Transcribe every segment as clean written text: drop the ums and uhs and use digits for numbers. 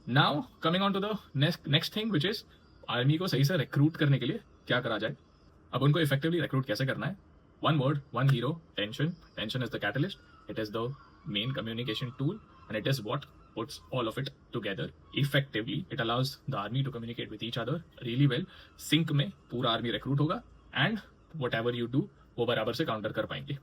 Now coming on to the next thing which is army को सही से recruit करने के लिए क्या करा जाए। अब उनको इफेक्टिवली रिक्रूट कैसे करना है। One word, one hero, tension. Tension is the catalyst, it is the main communication tool and it is what puts all of it together effectively. It allows the army to communicate with each other really well. Sync में पूरा army recruit होगा and whatever you do वो बराबर से counter कर पाएंगे।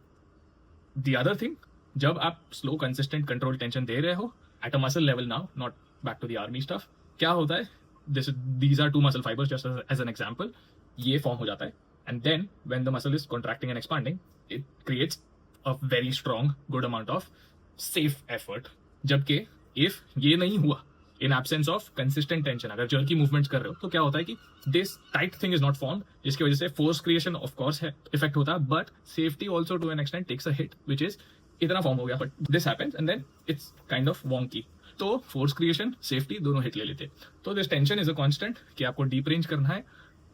The other thing, जब आप स्लो कंसिस्टेंट कंट्रोल टेंशन दे रहे हो at a muscle level, now not back to the army stuff, क्या होता है, these are two muscle fibers just as an example, ये फॉर्म हो जाता है and then when the muscle is contracting and expanding it creates a very strong good amount of safe effort। जबकि if ये नहीं हुआ, in absence of consistent tension, अगर jerky movements कर रहे हो तो क्या होता है कि this tight thing is not formed, जिसकी वजह से फोर्स क्रिएशन ऑफ कोर्स है इफेक्ट होता है, but safety also to an extent takes a hit which is इतना फॉर्म हो गया, but this happens and then it's kind of wonky. तो फोर्स क्रिएशन, सेफ्टी दोनों हिट ले लेते। तो this tension is a constant कि आपको डीप रेंज करना है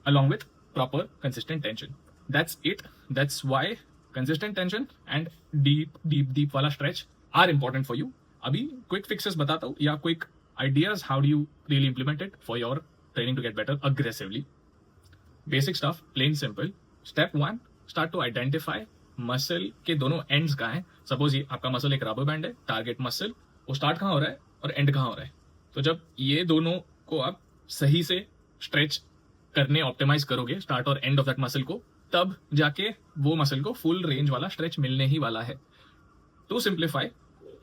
along with proper consistent tension. That's it, that's why consistent tension and deep deep deep वाला stretch are important for you. अभी क्विक फिक्सेस बताता हूँ या quick ideas how do you really implement it for your training to get better aggressively. Basic stuff, plain simple. Step one, start to identify muscle के दोनों ends कहाँ हैं। Suppose ये आपका मसल एक रबर बैंड है, टारगेट मसल, वो start कहाँ हो रहा है और एंड कहाँ हो रहा है। तो जब ये दोनों को आप सही से स्ट्रेच करने ऑप्टिमाइज करोगे, स्टार्ट और एंड ऑफ दैट मसल को, तब जाके वो मसल को फुल रेंज वाला स्ट्रेच मिलने ही वाला है। टू सिंप्लीफाई,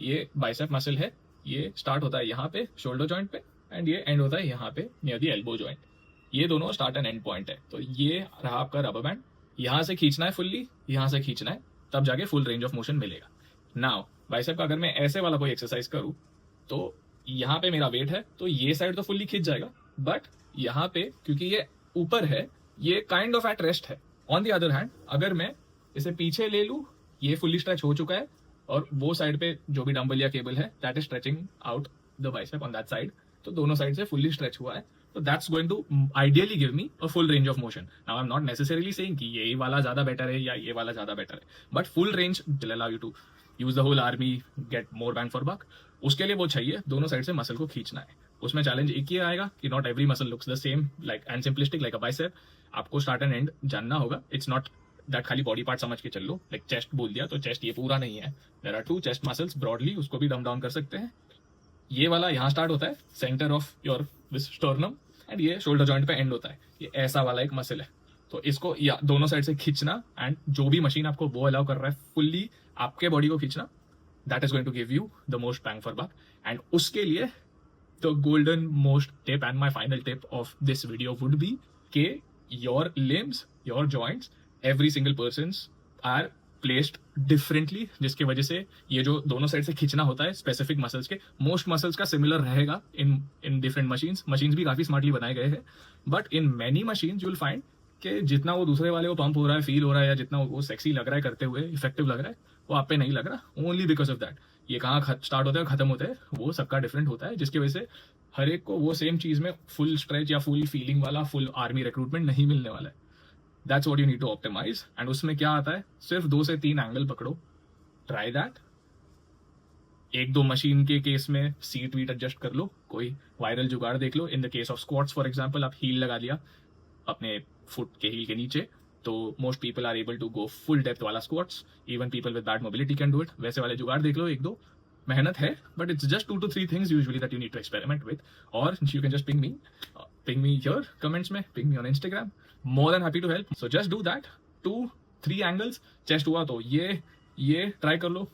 ये बाइसेप मसल है, ये स्टार्ट होता है यहाँ पे शोल्डर जॉइंट पे एंड ये एंड होता है यहाँ पे नियर दी एल्बो जॉइंट। ये दोनों स्टार्ट एंड एंड पॉइंट है। तो ये रहा आपका रबर बैंड, यहाँ से खींचना है फुल्ली, यहाँ से खींचना है, तब जाके फुल रेंज ऑफ मोशन मिलेगा। नाउ बाइसेप का अगर मैं ऐसे वाला कोई एक्सरसाइज करूँ तो यहाँ पे मेरा वेट है तो ये साइड तो फुल्ली खींच जाएगा, बट यहाँ पे क्योंकि ये ऊपर है ये काइंड ऑफ एट रेस्ट है। ऑन द अदर हैंड अगर मैं इसे पीछे ले लूँ, ये फुल्ली स्ट्रेच हो चुका है और वो साइड पे जो भी डंबल या केबल है that is stretching out the bicep on that side, तो दोनों साइड से फुल्ली स्ट्रेच हुआ है। तो that's going to ideally give me a full range of motion. Now I am not necessarily saying कि ये वाला ज्यादा बेटर है या ये वाला ज्यादा बेटर है, but full range will allow you to use the whole army, get more bang for buck. उसके लिए वो चाहिए दोनों साइड से मसल को खींचना है। उसमें चैलेंज एक ही आएगा कि not every muscle looks the same like and simplistic like a bicep. आपको स्टार्ट एंड एंड जानना होगा। इट्स नॉट दैट खाली बॉडी पार्ट समझ के चल लो, लाइक चेस्ट बोल दिया तो चेस्ट ये पूरा नहीं है। There are two chest muscles broadly, उसको भी डम डाउन कर सकते हैं। ये वाला यहाँ स्टार्ट होता है centre of your sternum and ये शोल्डर जॉइंट पे एंड होता है। ये ऐसा वाला एक मसल है, तो इसको या दोनों साइड से खींचना एंड जो भी मशीन आपको वो अलाउ कर रहा है फुल्ली आपके बॉडी को खींचना, that is going to give you the most bang for buck. And उसके लिए the golden most tip and my final tip of this video would be के your limbs, your joints, every single persons are placed differently, जिसकी वजह से ये जो दोनों side से खींचना होता है स्पेसिफिक मसल्स के, मोस्ट मसल्स का सिमिलर रहेगा इन डिफरेंट मशीन्स भी काफी स्मार्टली बनाए गए हैं, but in many machines you will find कि जितना वो दूसरे वाले को पंप हो रहा है, फील हो रहा है, या जितना वो सेक्सी लग रहा है करते हुए, इफेक्टिव लग रहा है, वो आप पे नहीं लग रहा। ओनली बिकॉज ऑफ दैट ये कहाँ स्टार्ट होता है खत्म होता है वो सबका डिफरेंट होता है, जिसकी वजह से हर एक को वो सेम चीज में फुल स्ट्रेच या फुल फीलिंग वाला फुल आर्मी रिक्रूटमेंट नहीं मिलने वाला है। That's what you need to optimize. And उसमें क्या आता है, सिर्फ 2 से 3 एंगल पकड़ो, ट्राई दैट। 1-2 मशीन के केस में सीट वीट एडजस्ट कर लो, कोई वायरल जुगाड़ देख लो। In the case of squats for example, आप हील लगा दिया अपने फुट के हील के नीचे, तो most people are able to go full depth वाला squats. Even people with bad mobility can do it. वैसे वाले जुगाड़ देख लो 1-2, मेहनत है, but it's just 2 to 3 things usually that you need to experiment with. और you can just ping me here comments में, ping me on Instagram, more than happy to help. So just do that. 2-3 angles. Chest हुआ तो ये try कर लो,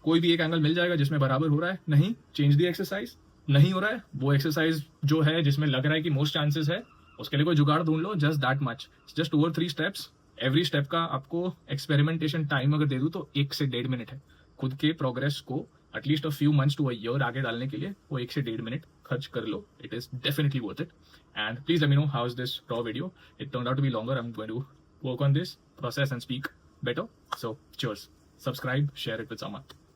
कोई भी एक एंगल मिल जाएगा जिसमें बराबर हो रहा है। नहीं, चेंज दी एक्सरसाइज। नहीं हो रहा है वो एक्सरसाइज जो है जिसमें लग रहा है कि मोस्ट चांसेस है, उसके लिए कोई जुगाड़ ढूंढ लो। Just that much, just 2 or 3 steps. Every step का आपको एक्सपेरिमेंटेशन टाइम अगर दे दूं तो 1 से 1.5 मिनट है। खुद के प्रोग्रेस को at least a few months to a year आगे डालने के लिए वो 1 से 1.5 मिनट खर्च कर लो। It is definitely worth it. And please let me know how is this raw video. It turned out to be longer. I'm going to work on this process and speak better. So cheers. Subscribe, share it with someone.